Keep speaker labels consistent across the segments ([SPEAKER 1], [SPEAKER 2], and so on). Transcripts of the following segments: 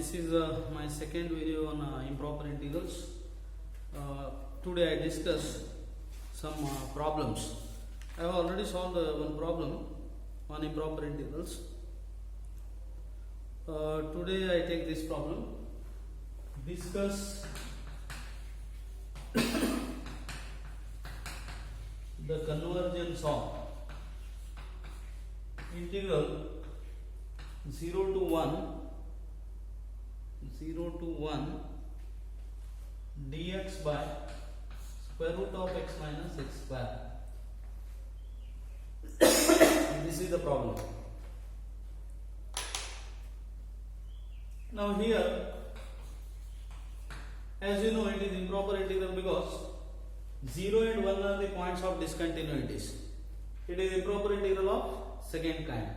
[SPEAKER 1] This is my second video on improper integrals. Today I discuss some problems. I have already solved one problem on improper integrals. Today I take this problem. Discuss the convergence of integral 0 to 1 dx by square root of x minus x square. This is the problem. Now here, as you know, it is improper integral because 0 and 1 are the points of discontinuities. It is improper integral of second kind.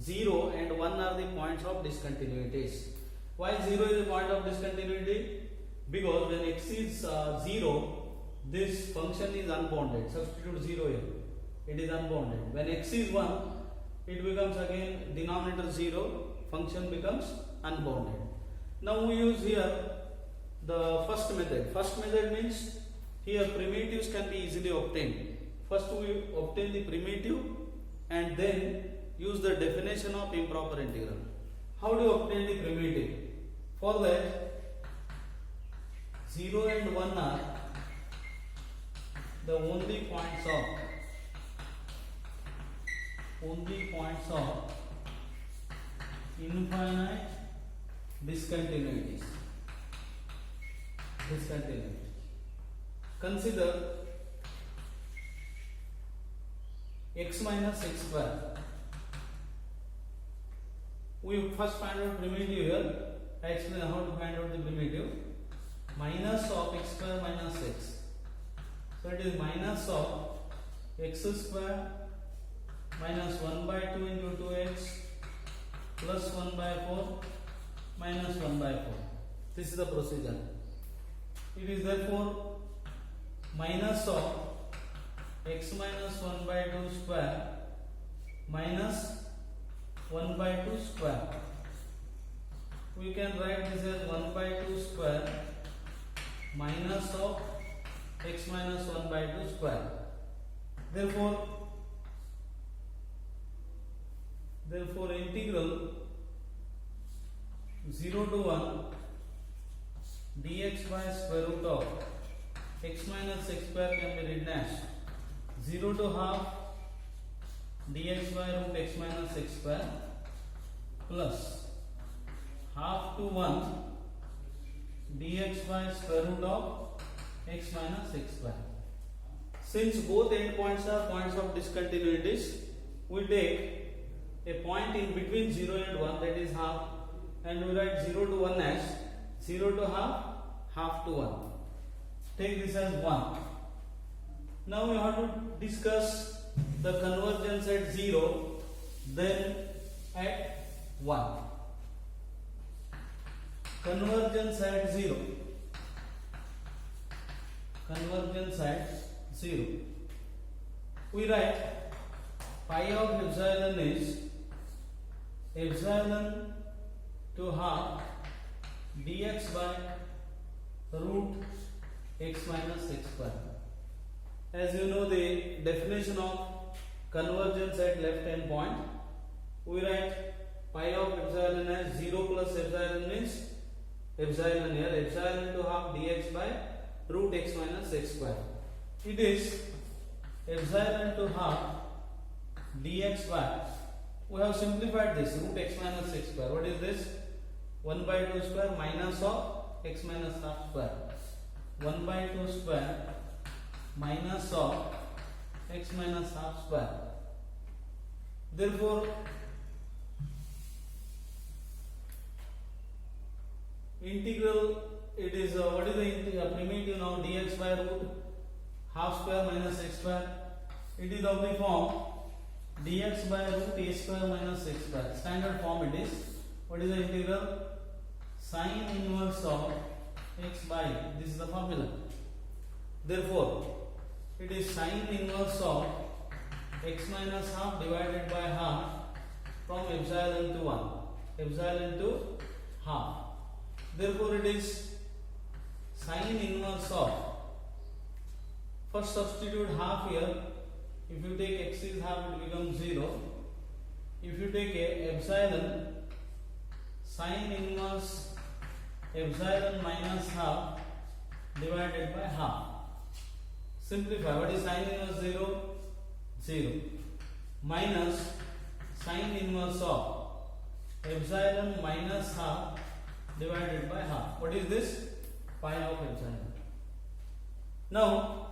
[SPEAKER 1] 0 and 1 are the points of discontinuities. Why 0 is a point of discontinuity? Because when x is 0, this function is unbounded. Substitute 0 here. It is unbounded. When x is 1, it becomes again denominator 0, function becomes unbounded. Now we use here the first method. First method means here primitives can be easily obtained. First we obtain the primitive and then use the definition of improper integral. How do you obtain the primitive? For that, 0 and 1 are the only points of infinite discontinuities. Consider x minus x square. We first find out primitive here. I explain how to find out the primitive. Minus of x square minus x. So it is minus of x square minus 1 by 2 into 2x plus 1 by 4 minus 1 by 4. This is the procedure. It is therefore minus of x minus 1 by 2 square minus 1 by 2 square. We can write this as 1 by 2 square minus of x minus 1 by 2 square. Therefore integral 0 to 1 dx by square root of x minus x square can be written as 0 to half dx by root x minus x square plus half to 1 dx by square root of x minus x square. Since both endpoints are points of discontinuities, we take a point in between 0 and 1, that is half, and we write 0 to 1 as 0 to half, half to 1. Take this as 1. Now we have to discuss the convergence at 0, then at 1. Convergence at 0. We write pi of epsilon is epsilon to half dx by root x minus x square. As you know the definition of convergence at left hand point, we write pi of epsilon as 0 plus epsilon means epsilon here, epsilon to half dx by root x minus x square. It is epsilon to half dx by, we have simplified this, root x minus x square. What is this? 1 by 2 square minus of x minus half square. 1 by 2 square minus of x minus half square. Therefore integral, it is what is the primitive now? Dx by root half square minus x square. It is of the form dx by root a square minus x square. Standard form it is. What is the integral? Sine inverse of x by, this is the formula. Therefore it is sine inverse of x minus half divided by half from epsilon to 1, epsilon to half. Therefore, it is sine inverse of, first substitute half here. If you take x is half, it becomes 0. If you take a epsilon, sine inverse epsilon minus half divided by half. Simplify. What is sine inverse 0? 0. Minus sine inverse of epsilon minus half divided by half. What is this? Pi of epsilon. Now,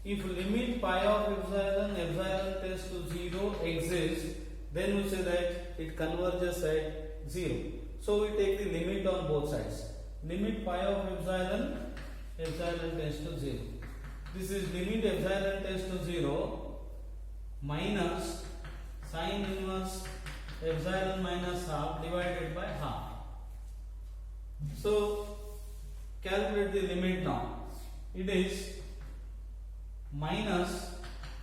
[SPEAKER 1] if limit pi of epsilon tends to 0 exists, then we say that it converges at 0. So we take the limit on both sides. Limit pi of epsilon tends to 0. This is limit epsilon tends to 0 minus sine inverse epsilon minus half divided by half. So calculate the limit now. It is minus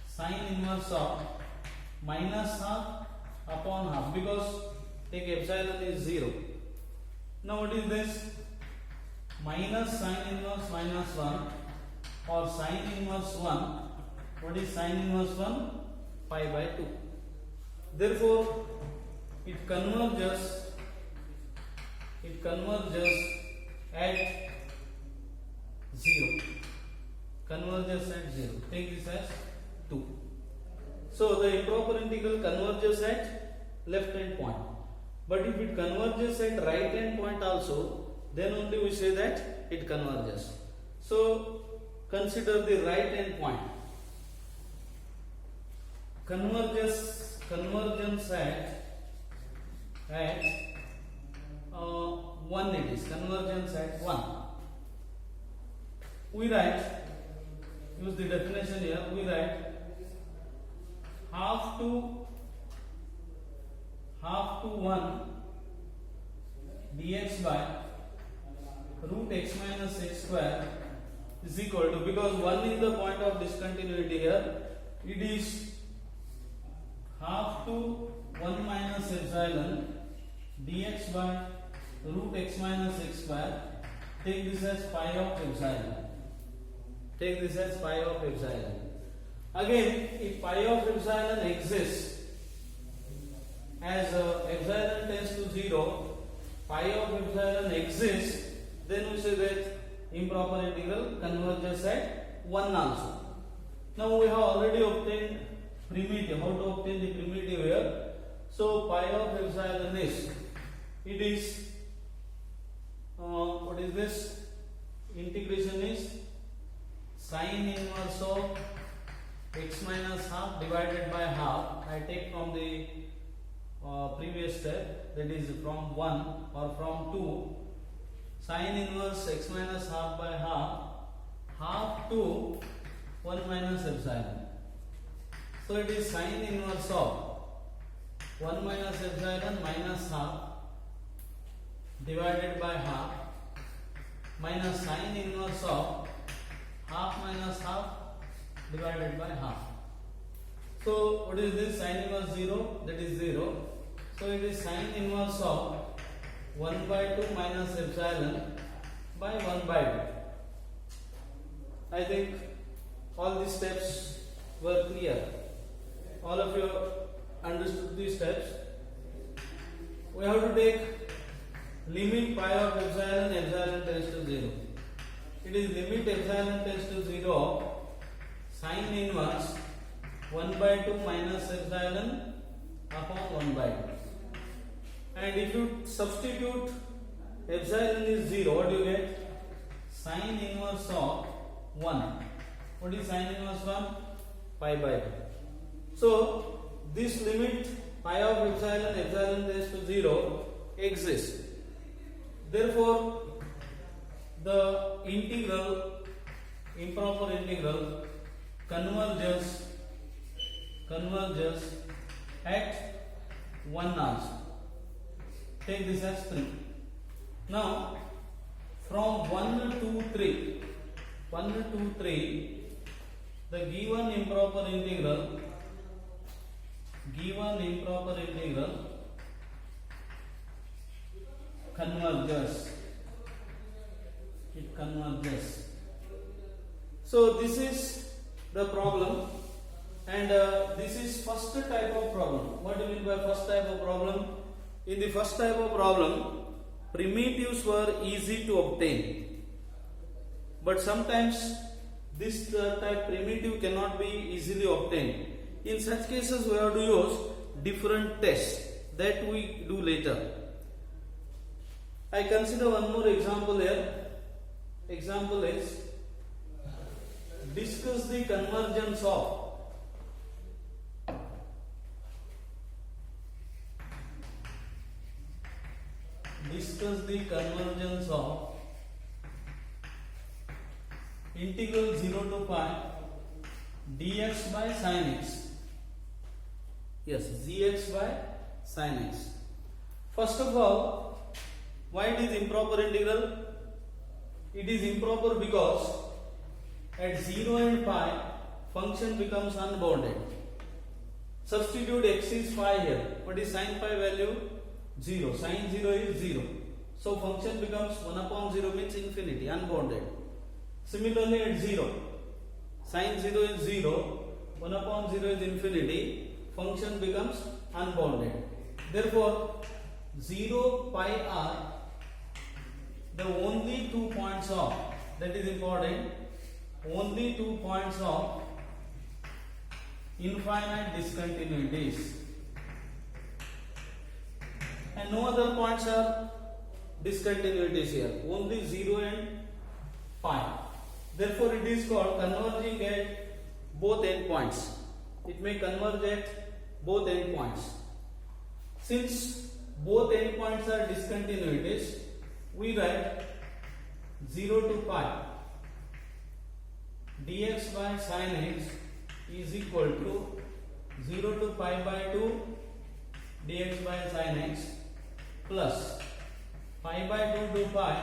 [SPEAKER 1] sine inverse of minus half upon half, because take epsilon is 0. Now what is this? Minus sine inverse minus 1 or sine inverse 1. What is sine inverse 1? Pi by 2. Therefore, it converges at 0. Converges at 0. Take this as 2. So the improper integral converges at left hand point. But if it converges at right hand point also, then only we say that it converges. So consider the right hand point. Convergence at 1 it is. Convergence at 1. We write, use the definition here, we write half to 1 dx by root x minus x square is equal to, because 1 is the point of discontinuity here, it is half to 1 minus epsilon dx by root x minus x square. Take this as pi of epsilon. Take this as pi of epsilon. Again, if pi of epsilon exists, as epsilon tends to 0, pi of epsilon exists, then we say that improper integral converges at 1 also. Now we have already obtained primitive. How to obtain the primitive here? So pi of epsilon is, it is what is this? Integration is sine inverse of x minus half divided by half. I take from the previous step, that is from 1 or from 2, sine inverse x minus half by half to 1 minus epsilon. So it is sine inverse of 1 minus epsilon minus half divided by half minus sine inverse of half minus half divided by half. So what is this? Sine inverse 0, that is 0. So it is sine inverse of 1 by 2 minus epsilon by 1 by 2. I think all these steps were clear. All of you understood these steps. We have to take limit pi of epsilon tends to 0. It is limit epsilon tends to 0 sine inverse 1 by 2 minus epsilon upon 1 by 2. And if you substitute epsilon is 0, what do you get? Sine inverse of 1. What is sine inverse 1? Pi by 2. So this limit pi of epsilon tends to 0 exists. Therefore, the integral, improper integral converges at 1 also. Take this as 3. Now, from 1 to 3, the given improper integral converges converges. So this is the problem, and this is first type of problem. What do you mean by first type of problem? In the first type of problem, primitives were easy to obtain, but sometimes this type primitive cannot be easily obtained. In such cases, we have to use different tests that we do later. I consider one more example here. Example is, discuss the convergence of integral 0 to pi dx by sin x. Yes, gx by sin x. First of all, why it is improper integral? It is improper because at 0 and pi function becomes unbounded. Substitute x is phi here. What is sin pi value? 0. Sin 0 is 0. So function becomes 1 upon 0 means infinity, unbounded. Similarly at 0, sin 0 is 0, 1 upon 0 is infinity, function becomes unbounded. Therefore, 0, pi are the only 2 points of, that is important, only 2 points of infinite discontinuities. And no other points are discontinuities here, only 0 and pi. Therefore, it is called converging at both endpoints. It may converge at both endpoints. Since both endpoints are discontinuities, we write 0 to pi dx by sin x is equal to 0 to pi by 2 dx by sin x plus pi by 2 to pi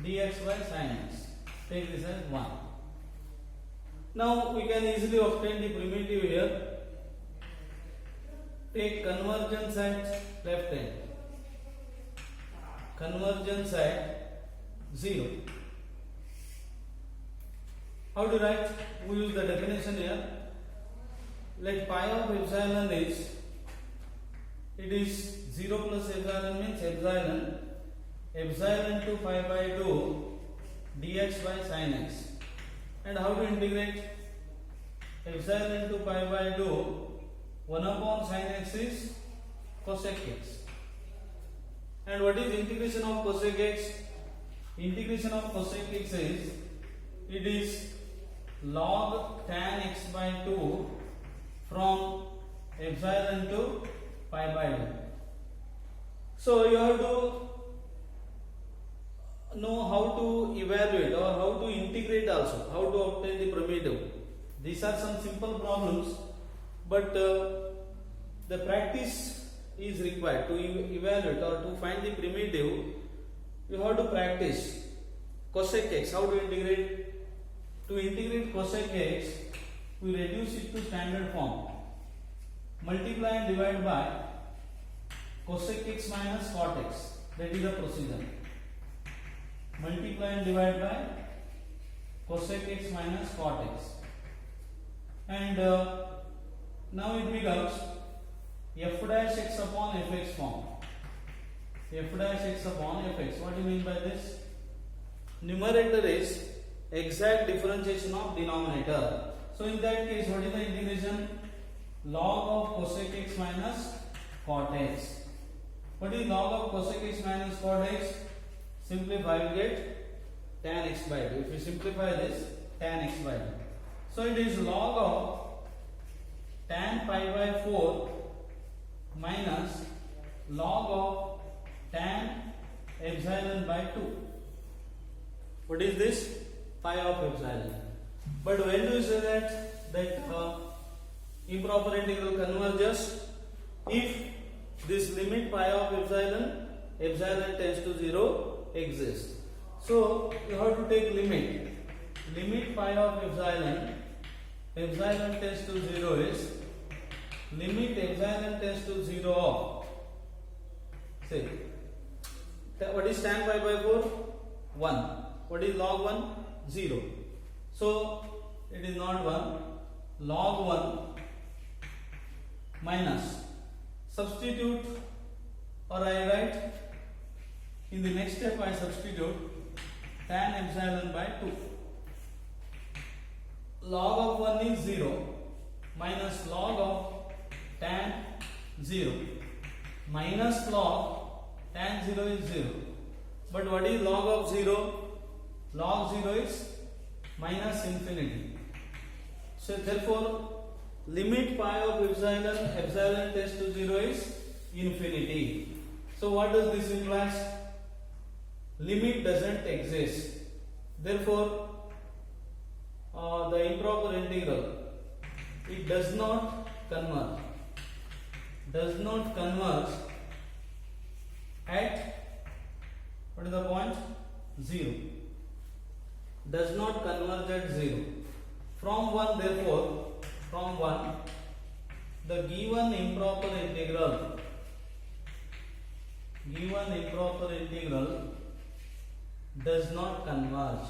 [SPEAKER 1] dx by sin x. Take this as 1. Now we can easily obtain the primitive here. Take convergence at left hand. Convergence at 0. How to write? We use the definition here. Let pi of epsilon is, it is 0 plus epsilon means epsilon, epsilon to pi by 2 dx by sin x. And how to integrate? Epsilon to pi by 2, 1 upon sin x is cosec x. And what is integration of cosec x? Integration of cosec x is, it is log tan x by 2 from epsilon to pi by 2. So you have to know how to evaluate or how to integrate also, how to obtain the primitive. These are some simple problems, but the practice is required to evaluate or to find the primitive. You have to practice. Cosec x, how to integrate? To integrate cosec x, we reduce it to standard form. Multiply and divide by cosec x minus cot x. That is the procedure. Multiply and divide by cosec x minus cot x. And now it becomes f dash x upon fx form. F dash x upon fx. What do you mean by this? Numerator is exact differentiation of denominator. So in that case, what is the integration? Log of cosec x minus cot x. What is log of cosec x minus cot x? Simplify, we get tan x by 2. If we simplify this, tan x by 2. So it is log of tan pi by 4 minus log of tan epsilon by 2. What is this? Pi of epsilon. But when do you say that improper integral converges? If this limit pi of epsilon tends to 0 exists. So you have to take limit pi of epsilon tends to 0 is limit epsilon tends to 0 of, say, what is tan pi by 4? 1. What is log 1? 0. So it is not 1. Log 1 minus, substitute, or I write in the next step, I substitute tan epsilon by 2. Log of 1 is 0 minus log of tan 0 minus log tan 0 is 0. But what is log of 0? Log 0 is minus infinity. So therefore limit pi of epsilon tends to 0 is infinity. So what does this imply? Limit doesn't exist. Therefore the improper integral, it does not converge at, what is the point? 0. Does not converge at 0. From 1, therefore, from 1, the given improper integral does not converge.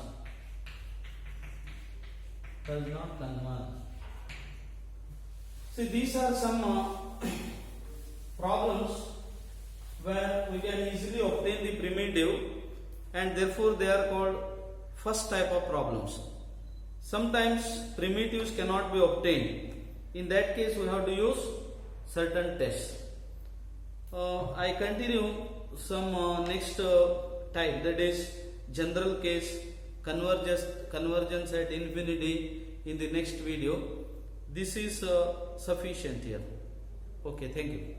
[SPEAKER 1] See, these are some problems where we can easily obtain the primitive, and therefore they are called first type of problems. Sometimes primitives cannot be obtained. In that case, we have to use certain tests. I continue some next type, that is general case convergence at infinity, in the next video. This is sufficient here. Okay, thank you.